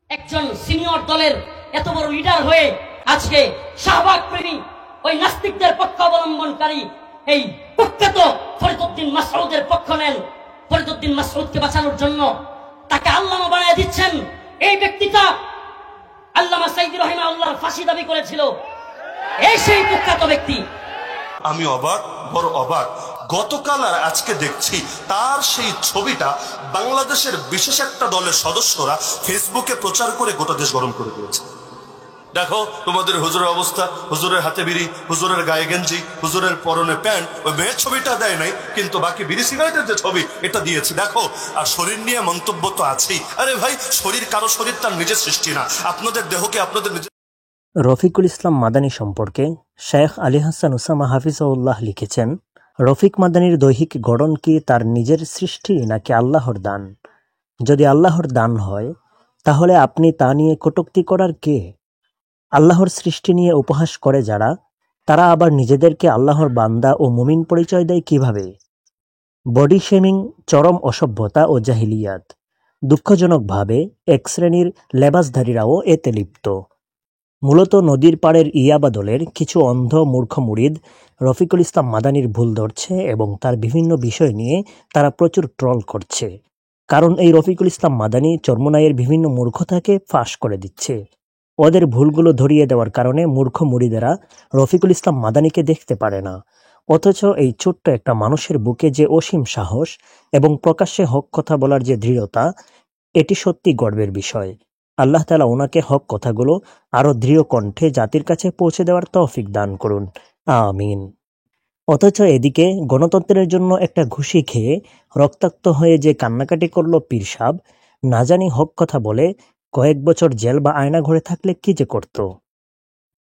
একজন সিনিয়র দলের এত বড় লিডার হয়ে আজকে শাহবাগ প্রেমী ওই নাস্তিকদের পক্ষ অবলম্বনকারী এই কুখ্যাত ফরিদউদ্দিন মাসউদের পক্ষ নেন। ফরিদউদ্দিন মাসউদকে বাঁচানোর জন্য তাকে আল্লামা বানিয়ে দিচ্ছেন। এই ব্যক্তিটা আল্লামা সাইদি রাহিমাহুল্লাহর ফাঁসি দাবি করেছিল। এই সেই কুখ্যাত ব্যক্তি। আমি অবাক, বড় অবাক। গতকাল আর আজকে দেখছি তার সেই ছবিটা বাংলাদেশের বিশেষ একটা দলের সদস্যরা ফেসবুকে প্রচার করে গোটা দেশ গরম করে দিয়েছে। দেখো তোমাদের হুজুরের অবস্থা, হুজুরের হাতে বিড়ি, হুজুরের গায়ে গেঞ্জি, হুজুরের পরনে প্যান্ট। ওই মেয়ের ছবিটা দেয় নাই, কিন্তু বাকি বিড়ি সিগারেটের যে ছবি এটা দিয়েছে। দেখো, আর শরীর নিয়ে মন্তব্য তো আছেই। আরে ভাই, শরীর কারো শরীর তার নিজের সৃষ্টি না। আপনাদের দেহকে আপনাদের নিজের। রফিকুল ইসলাম মাদানী সম্পর্কে শেখ আলী হাসান উসামা হাফিজাউল্লাহ লিখেছেন, রফিক মাদানীর দৈহিক গড়ন কি তার নিজের সৃষ্টি নাকি আল্লাহর দান? যদি আল্লাহর দান হয় তাহলে আপনি তা নিয়ে কটূক্তি করার কে? আল্লাহর সৃষ্টি নিয়ে উপহাস করে যারা, তারা আবার নিজেদেরকে আল্লাহর বান্দা ও মুমিন পরিচয় দেয় কিভাবে? বডি শেমিং চরম অসভ্যতা ও জাহিলিয়াত। দুঃখজনকভাবে এক শ্রেণীর লেবাসধারীরাও এতে লিপ্ত। মূলত নদীর পাড়ের ইয়াবা দলের কিছু অন্ধ মূর্খ মুরিদ রফিকুল ইসলাম মাদানীর ভুল ধরছে এবং তার বিভিন্ন বিষয় নিয়ে তারা প্রচুর ট্রল করছে। কারণ এই রফিকুল ইসলাম মাদানী চরমোনাইয়ের বিভিন্ন মূর্খতাকে ফাঁস করে দিচ্ছে। ওদের ভুলগুলো ধরিয়ে দেওয়ার কারণে মূর্খ মুরিদেরা রফিকুল ইসলাম মাদানীকে দেখতে পারে না। অথচ এই ছোট্ট একটা মানুষের বুকে যে অসীম সাহস এবং প্রকাশ্যে হক কথা বলার যে দৃঢ়তা, এটি সত্যি গর্বের বিষয়। আল্লাহ তাআলা ওনাকে হক কথাগুলো আরো দৃঢ় কণ্ঠে জাতির কাছে পৌঁছে দেওয়ার তৌফিক দান করুন, আমিন। অথচ এদিকে গণতন্ত্রের জন্য একটা ঘুষি খেয়ে রক্তাক্ত হয়ে যে কান্নাকাটি করল পীর সাহেব, না জানি হক কথা বলে কয়েক বছর জেল বা আয়না ঘরে থাকলে কি যে করত।